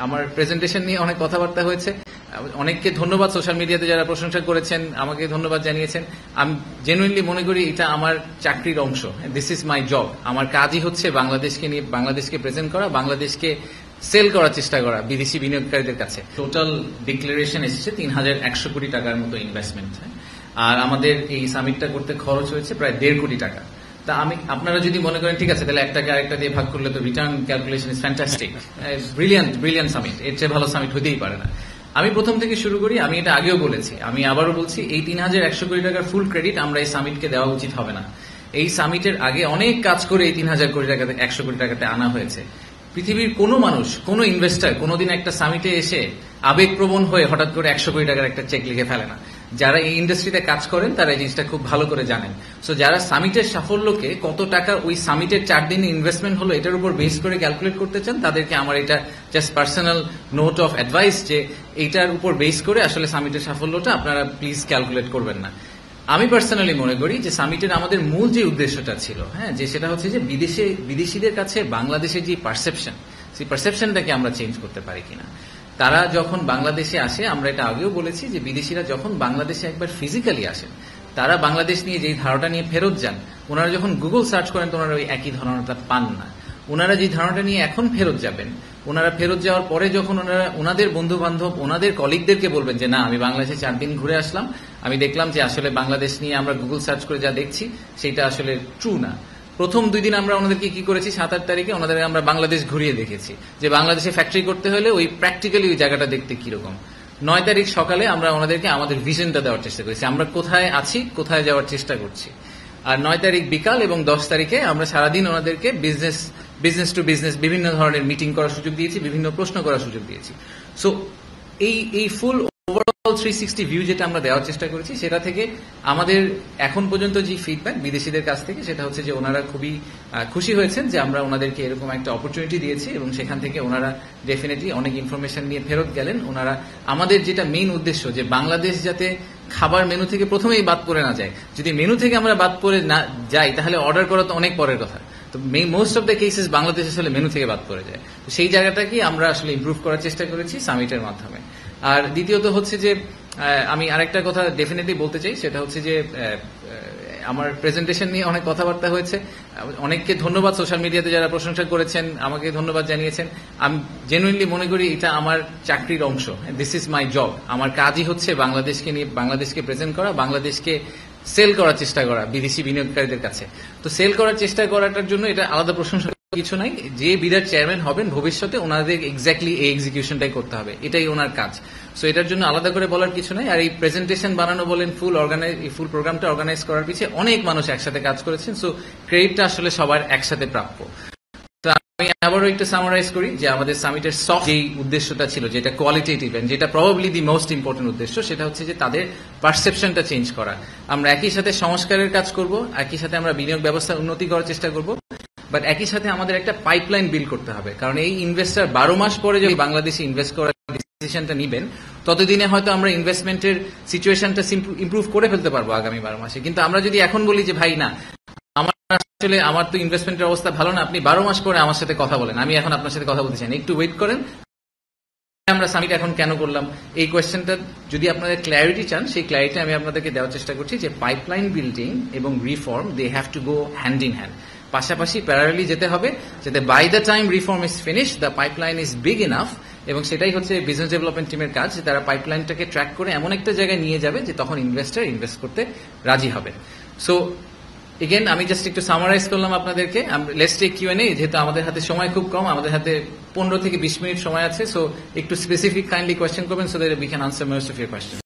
আমার প্রেজেন্টেশন নিয়ে অনেক কথাবার্তা হয়েছে। অনেককে ধন্যবাদ, সোশ্যাল মিডিয়াতে যারা প্রশংসা করেছেন, আমাকে ধন্যবাদ জানিয়েছেন। আমি জেনুইনলি মনে করি এটা আমার চাকরির অংশ। This is my job. আমার কাজই হচ্ছে বাংলাদেশকে নিয়ে বাংলাদেশকে প্রেজেন্ট করা, বাংলাদেশকে সেল করার চেষ্টা করা বিদেশি বিনিয়োগকারীদের কাছে। টোটাল ডিক্লারেশন এসেছে ৩,১০০ কোটি টাকার মতো ইনভেস্টমেন্ট, আর আমাদের এই সামিটটা করতে খরচ হয়েছে প্রায় ১.৫ কোটি টাকা। তা আপনারা যদি মনে করেন ঠিক আছে তাহলে একটাকে আরেকটা দিয়ে ভাগ করলে তো return calculation is fantastic, brilliant summit, এর চেয়ে ভালো সামিট হতেই পারে না। আমি প্রথম থেকে শুরু করি, আমি এটা আগেও বলেছি, আমি আবারও বলছি, এই ৩,১০০ কোটি টাকার ফুল ক্রেডিট আমরা এই সামিটকে দেওয়া উচিত হবে না। এই সামিটের আগে অনেক কাজ করে এই ৩,০০০ কোটি টাকাতে ১০০ কোটি টাকাতে আনা হয়েছে। পৃথিবীর কোনো মানুষ, কোনো ইনভেস্টার কোনোদিন একটা সামিটে এসে আবেগপ্রবণ হয়ে হঠাৎ করে ১০০ কোটি টাকার একটা চেক লিখে ফেলে না। যারা এই ইন্ডাস্ট্রিতে কাজ করেন তারা এই জিনিসটা খুব ভালো করে জানেন। সো যারা সামিটের সাফল্যকে কত টাকা ওই সামিটের 4 দিনে ইনভেস্টমেন্ট হলো এটার উপর বেস করে ক্যালকুলেট করতে চান, তাদেরকে আমার এটা just personal note of advice যে এইটার উপর বেস করে আসলে সামিটের সাফল্যটা আপনারা প্লিজ ক্যালকুলেট করবেন না। আমি পার্সোনালি মনে করি যে সামিটের আমাদের মূল যে উদ্দেশ্যটা ছিল, যে সেটা হচ্ছে যে বিদেশিদের কাছে বাংলাদেশের যে পারসেপশন, সেই পারসেপশনটাকে আমরা চেঞ্জ করতে পারি কিনা। তারা যখন বাংলাদেশে আসে, আমরা এটা আগেও বলেছি যে বিদেশিরা যখন বাংলাদেশে একবার ফিজিক্যালি আসেন, তারা বাংলাদেশ নিয়ে যেই ধারণাটা নিয়ে ফেরত যান, ওনারা যখন গুগল সার্চ করেন তো ওনারা ওই একই ধারণাটা পান না। ওনারা যে ধারণাটা নিয়ে এখন ফেরত যাবেন, ওনারা ফেরত যাওয়ার পরে যখন ওনারা ওনাদের বন্ধু বান্ধব, ওনাদের কলিগদেরকে বলবেন যে না, আমি বাংলাদেশে 4 দিন ঘুরে আসলাম, আমি দেখলাম যে আসলে বাংলাদেশ নিয়ে আমরা গুগল সার্চ করে যা দেখছি সেটা আসলে ট্রু না। প্রথম 2 দিন আমরা ওনাদেরকে কি করেছি, 7-8 তারিখে ওনাদের আমরা বাংলাদেশ ঘুরিয়ে দেখেছি যে বাংলাদেশে ফ্যাক্টরি করতে হলে ওই প্র্যাকটিক্যালি ওই জায়গাটা দেখতে কিরকম। 9 তারিখ সকালে আমরা ওনাদেরকে আমাদের ভিশনটা দেওয়ার চেষ্টা করেছি, আমরা কোথায় আছি, কোথায় যাওয়ার চেষ্টা করছি। আর 9 তারিখ বিকাল এবং 10 তারিখে আমরা সারাদিন ওনাদেরকে বিজনেস টু বিজনেস বিভিন্ন ধরনের মিটিং করার সুযোগ দিয়েছি, বিভিন্ন প্রশ্ন করার সুযোগ দিয়েছি। সো এই ফুল ওভারঅল 360 ভিউ যেটা আমরা দেওয়ার চেষ্টা করেছি, সেটা থেকে আমাদের এখন পর্যন্ত যে ফিডব্যাক বিদেশিদের কাছ থেকে, সেটা হচ্ছে যে ওনারা খুবই খুশি হয়েছেন যে আমরা ওনাদেরকে এরকম একটা অপরচুনিটি দিয়েছি এবং সেখান থেকে ওনারা ডেফিনেটলি অনেক ইনফরমেশন নিয়ে ফেরত গেলেন। ওনারা আমাদের যেটা মেইন উদ্দেশ্য, যে বাংলাদেশ যাতে খাবার মেনু থেকে প্রথমেই বাদ পড়ে না যায়। যদি মেনু থেকে আমরা বাদ পড়ে না যাই তাহলে অর্ডার করা তো অনেক পরের কথা। তো most of the cases Bangladesh আসলে মেনু থেকে বাদ পড়ে যায়। তো সেই জায়গাটাকে আমরা আসলে ইমপ্রুভ করার চেষ্টা করেছি সামিটের মাধ্যমে। আর দ্বিতীয়ত হচ্ছে যে আমি আরেকটা কথা ডেফিনেটলি বলতে চাই, সেটা হচ্ছে যে আমার প্রেজেন্টেশন নিয়ে অনেক কথাবার্তা হয়েছে। অনেককে ধন্যবাদ, সোশ্যাল মিডিয়াতে যারা প্রশংসা করেছেন, আমাকে ধন্যবাদ জানিয়েছেন। আমি জেনুইনলি মনে করি এটা আমার চাকরির অংশ। This is my job. আমার কাজই হচ্ছে বাংলাদেশকে নিয়ে বাংলাদেশকে প্রেজেন্ট করা, বাংলাদেশকে সেল করার চেষ্টা করা বিদেশি বিনিয়োগকারীদের কাছে। তো সেল করার চেষ্টা করাটার জন্য এটা আলাদা প্রশংসা কিছু নাই। যে বিরাট চেয়ারম্যান হবেন ভবিষ্যতে, ওনাদের এক্স্যাক্টলি এই এক্সিকিউশনটাই করতে হবে, এটাই ওনার কাজ। সো এটার জন্য আলাদা করে বলার কিছু নাই। আর এই প্রেজেন্টেশন বানানো বলেন, ফুল প্রোগ্রামটা অর্গানাইজ করার পিছিয়ে অনেক মানুষ একসাথে কাজ করেছেন। সো ক্রেডিটটা আসলে সবার একসাথে প্রাপ্য। তো আমি আবারও একটু সামারাইজ করি যে আমাদের সামিটের সফট যেই উদ্দেশ্যটা ছিল, যেটা কোয়ালিটেটিভ এন্ড যেটা প্রবাবলি দি মোস্ট ইম্পর্টেন্ট উদ্দেশ্য, সেটা হচ্ছে যে তাদের পারসেপশনটা চেঞ্জ করা। আমরা একই সাথে সংস্কারের কাজ করব, একই সাথে আমরা বিনিয়োগ ব্যবস্থার উন্নতি করার চেষ্টা করব, বাট একই সাথে আমাদের একটা পাইপলাইন বিল্ড করতে হবে। কারণ এই ইনভেস্টার 12 মাস পরে যদি বাংলাদেশে ইনভেস্ট করার ডিসিশনটা নিবেন, ততদিনে হয়তো আমরা ইনভেস্টমেন্টের সিচুয়েশনটা ইমপ্রুভ করে ফেলতে পারবো আগামী 12 মাসে। কিন্তু আমরা যদি এখন বলি যে ভাই না, আমার তো ইনভেস্টমেন্টের অবস্থা ভালো না, আপনি 12 মাস পরে আমার সাথে কথা বলেন, আমি এখন আপনার সাথে কথা বলতে চাই না, একটু ওয়েট করেন। আমরা সামিট এখন কেন করলাম, এই কোয়েশ্চেনটা যদি আপনাদের ক্ল্যারিটি চান, সেই ক্ল্যারিটি আমি আপনাদেরকে দেওয়ার চেষ্টা করছি যে পাইপলাইন বিল্ডিং এবং reform, they have to go hand in hand, পাশাপাশি প্যারালালি যেতে হবে, যাতে by the time reform is finish the pipeline is big enough. এবং সেটাই হচ্ছে বিজনেস ডেভেলপমেন্ট টিমের কাজ, যে তারা পাইপলাইনটাকে ট্র্যাক করে এমন একটা জায়গায় নিয়ে যাবে যে তখন ইনভেস্টার ইনভেস্ট করতে রাজি হবে। সো এগেন আমি জাস্ট একটু সামারাইজ করলাম আপনাদেরকে। লেটস টেক কিউএনএ, যেহেতু আমাদের হাতে সময় খুব কম, আমাদের হাতে 15 থেকে 20 মিনিট সময় আছে। সো একটু স্পেসিফিক কাইন্ডলি কোয়েশ্চেন করবেন, so that we can answer most of your question.